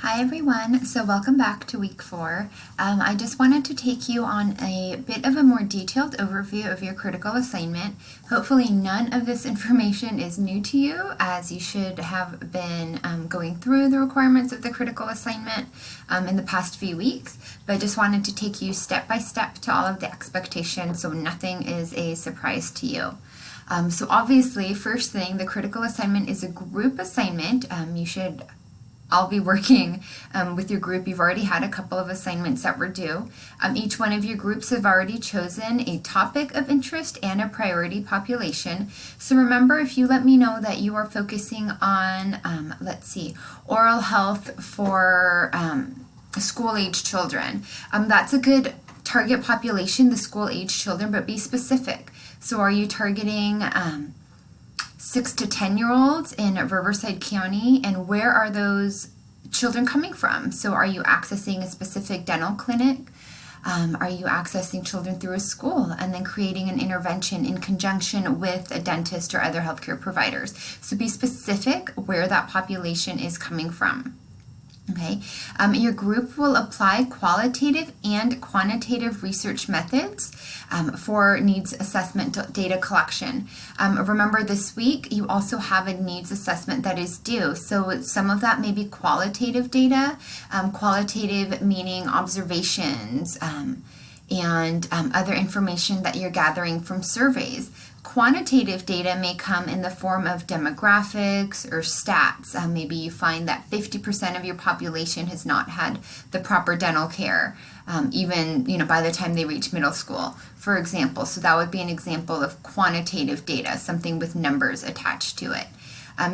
Hi everyone, so welcome back to week 4. I just wanted to take you on a bit of a more detailed overview of your critical assignment. Hopefully none of this information is new to you, as you should have been going through the requirements of the critical assignment in the past few weeks, but I just wanted to take you step by step to all of the expectations so nothing is a surprise to you. So obviously, first thing, the critical assignment is a group assignment. I'll be working with your group. You've already had a couple of assignments that were due. Each one of your groups have already chosen a topic of interest and a priority population. So remember, if you let me know that you are focusing on, oral health for school-age children, that's a good target population, the school-age children, but be specific. So are you targeting 6 to 10-year-olds in Riverside County, and where are those children coming from? So are you accessing a specific dental clinic? Are you accessing children through a school and then creating an intervention in conjunction with a dentist or other healthcare providers? So be specific where that population is coming from. Okay, your group will apply qualitative and quantitative research methods for needs assessment data collection. Remember, this week you also have a needs assessment that is due. So some of that may be qualitative data, qualitative meaning observations and other information that you're gathering from surveys. Quantitative data may come in the form of demographics or stats. Maybe you find that 50% of your population has not had the proper dental care, even by the time they reach middle school, for example. So that would be an example of quantitative data, something with numbers attached to it.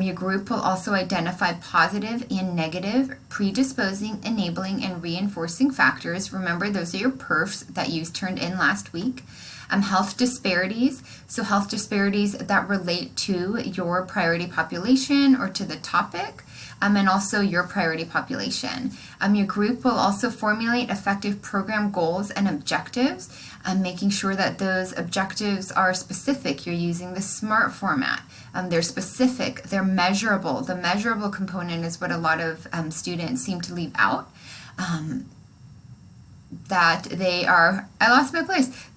Your group will also identify positive and negative predisposing, enabling, and reinforcing factors. Remember, those are your perfs that you turned in last week. Health disparities, so health disparities that relate to your priority population or to the topic, and also your priority population. Your group will also formulate effective program goals and objectives, making sure that those objectives are specific. You're using the SMART format. They're specific, they're measurable. The measurable component is what a lot of students seem to leave out. That they are,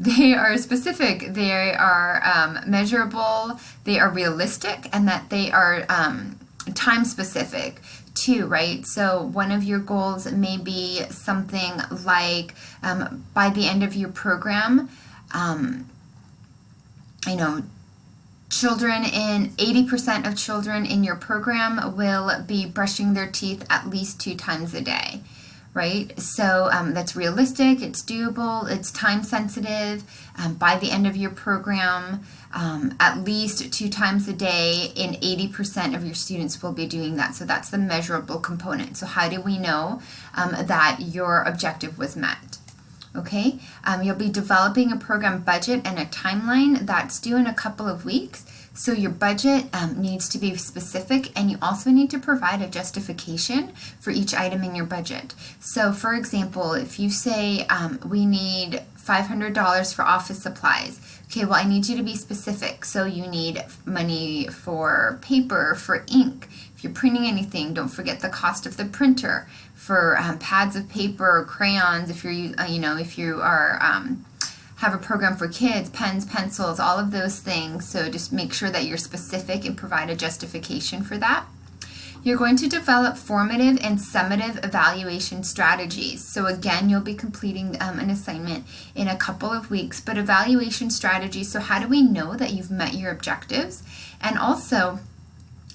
they are specific, they are measurable, they are realistic, and that they are time specific too, right? So one of your goals may be something like by the end of your program, children in 80% of children in your program will be brushing their teeth at least 2 times a day. Right? So that's realistic, it's doable, it's time sensitive. By the end of your program, at least 2 times a day, and 80% of your students will be doing that. So that's the measurable component. So how do we know that your objective was met? Okay, you'll be developing a program budget and a timeline that's due in a couple of weeks. So your budget needs to be specific, and you also need to provide a justification for each item in your budget. So for example, if you say we need $500 for office supplies, okay, well, I need you to be specific. So you need money for paper, for ink. If you're printing anything, don't forget the cost of the printer. For pads of paper or crayons, if you're, if you are have a program for kids, pens, pencils, all of those things. So just make sure that you're specific and provide a justification for that. You're going to develop formative and summative evaluation strategies. So again, you'll be completing an assignment in a couple of weeks, but evaluation strategies. So how do we know that you've met your objectives? And also,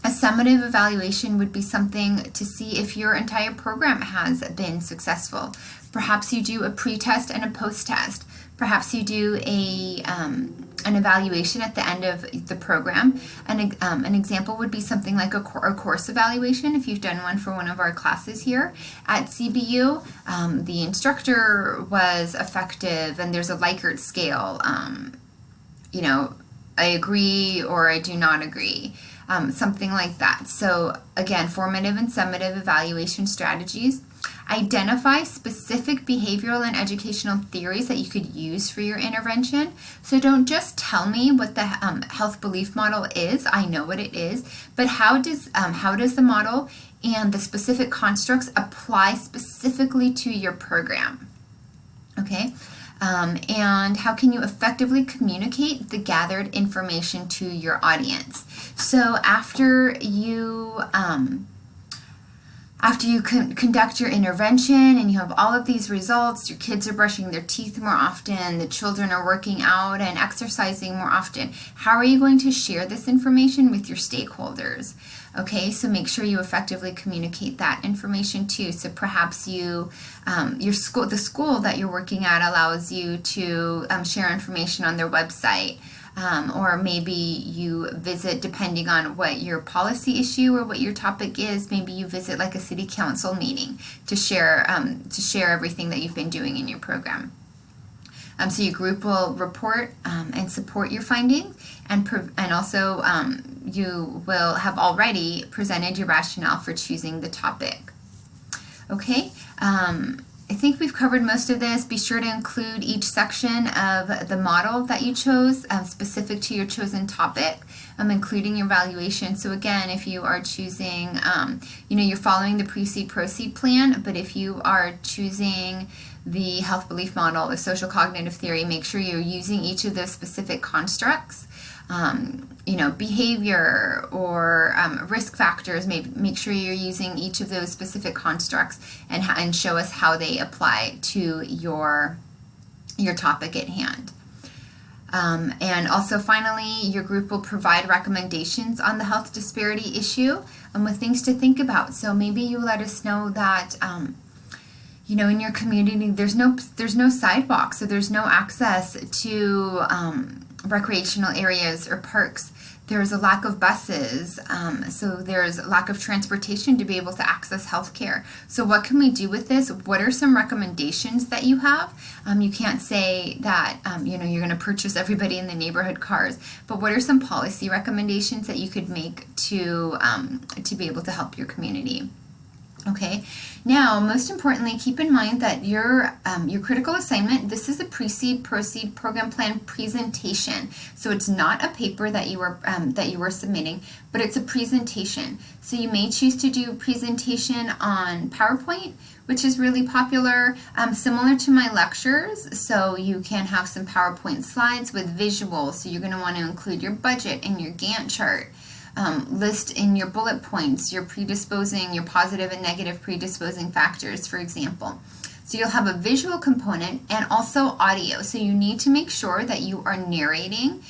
a summative evaluation would be something to see if your entire program has been successful. Perhaps you do a pre-test and a post-test. Perhaps you do an evaluation at the end of the program. An example would be something like a course evaluation. If you've done one for one of our classes here at CBU, the instructor was effective, and there's a Likert scale. I agree or I do not agree. Something like that. So again, formative and summative evaluation strategies. Identify specific behavioral and educational theories that you could use for your intervention. So don't just tell me what the health belief model is. I know what it is, but how does the model and the specific constructs apply specifically to your program. Okay, and how can you effectively communicate the gathered information to your audience? So after you conduct your intervention and you have all of these results, your kids are brushing their teeth more often, the children are working out and exercising more often, how are you going to share this information with your stakeholders? Okay, so make sure you effectively communicate that information too. So perhaps the school that you're working at allows you to share information on their website. Or maybe you visit, depending on what your policy issue or what your topic is, maybe you visit like a city council meeting to share everything that you've been doing in your program. So your group will report and support your findings, and also you will have already presented your rationale for choosing the topic. Okay. I think we've covered most of this. Be sure to include each section of the model that you chose specific to your chosen topic, including your evaluation. So again, if you are choosing, you're following the Precede-Proceed plan, but if you are choosing the health belief model or social cognitive theory, make sure you're using each of those specific constructs. Behavior or risk factors, make sure you're using each of those specific constructs and show us how they apply to your topic at hand. And also finally, your group will provide recommendations on the health disparity issue with things to think about. So maybe you let us know that in your community there's no sidewalk, so there's no access to recreational areas or parks. There's a lack of buses, so there's a lack of transportation to be able to access healthcare. So what can we do with this? What are some recommendations that you have? You can't say that you're going to purchase everybody in the neighborhood cars, but what are some policy recommendations that you could make to be able to help your community? Okay, now most importantly, keep in mind that your critical assignment, this is a Precede-Proceed program plan presentation. So it's not a paper that you were submitting, but it's a presentation. So you may choose to do a presentation on PowerPoint, which is really popular, similar to my lectures. So you can have some PowerPoint slides with visuals. So you're going to want to include your budget and your Gantt chart. List in your bullet points your positive and negative predisposing factors, for example. So you'll have a visual component and also audio. So you need to make sure that you are narrating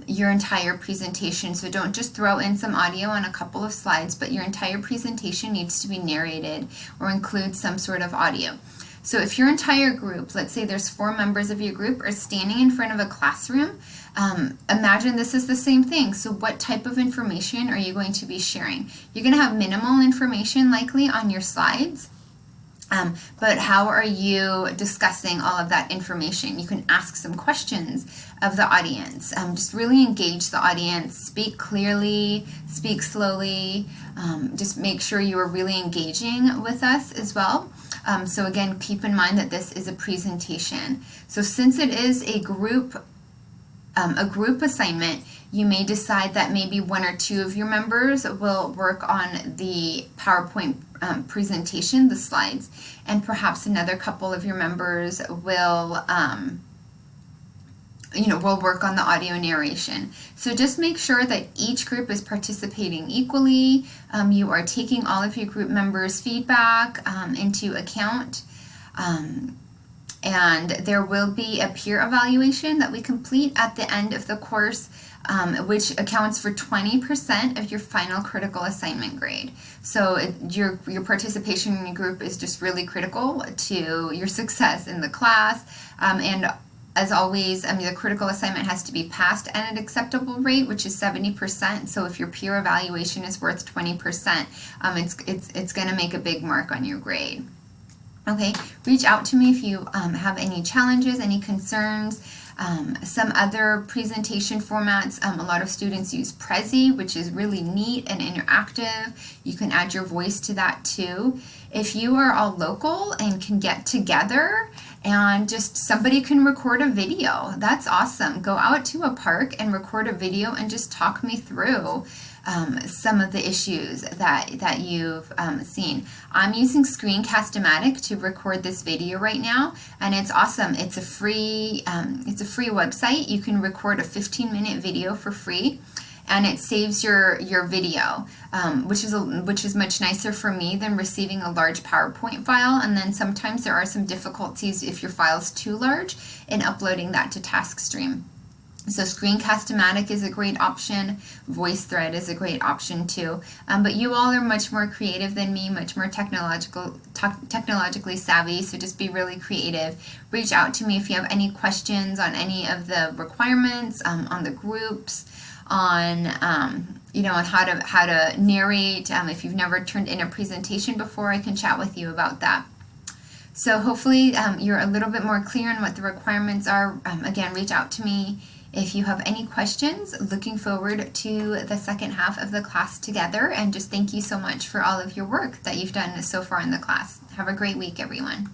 your entire presentation. So don't just throw in some audio on a couple of slides, but your entire presentation needs to be narrated or include some sort of audio. So if your entire group, let's say there's 4 members of your group, are standing in front of a classroom, imagine this is the same thing. So what type of information are you going to be sharing? You're going to have minimal information likely on your slides, but how are you discussing all of that information? You can ask some questions of the audience. Just really engage the audience, speak clearly, speak slowly, just make sure you are really engaging with us as well. So again, keep in mind that this is a presentation. So since it is a group assignment, you may decide that maybe 1 or 2 of your members will work on the PowerPoint presentation, the slides, and perhaps another couple of your members will work on the audio narration. So just make sure that each group is participating equally. You are taking all of your group members' feedback into account. And there will be a peer evaluation that we complete at the end of the course, which accounts for 20% of your final critical assignment grade. So your participation in your group is just really critical to your success in the class. And as always, the critical assignment has to be passed at an acceptable rate, which is 70%. So if your peer evaluation is worth 20%, it's going to make a big mark on your grade. Okay, reach out to me if you have any challenges, any concerns. Some other presentation formats, a lot of students use Prezi, which is really neat and interactive. You can add your voice to that too. If you are all local and can get together and just somebody can record a video, that's awesome. Go out to a park and record a video and just talk me through some of the issues that you've seen. I'm using Screencast-O-Matic to record this video right now, and it's awesome. It's a free website. You can record a 15-minute video for free, and it saves your video, which is much nicer for me than receiving a large PowerPoint file. And then sometimes there are some difficulties if your file's too large in uploading that to TaskStream. So Screencast-O-Matic is a great option. VoiceThread is a great option too. But you all are much more creative than me, much more technologically savvy, so just be really creative. Reach out to me if you have any questions on any of the requirements, on the groups, on on how to narrate. If you've never turned in a presentation before, I can chat with you about that. So hopefully you're a little bit more clear on what the requirements are. Again, reach out to me if you have any questions. Looking forward to the second half of the class together, and just thank you so much for all of your work that you've done so far in the class. Have a great week, everyone.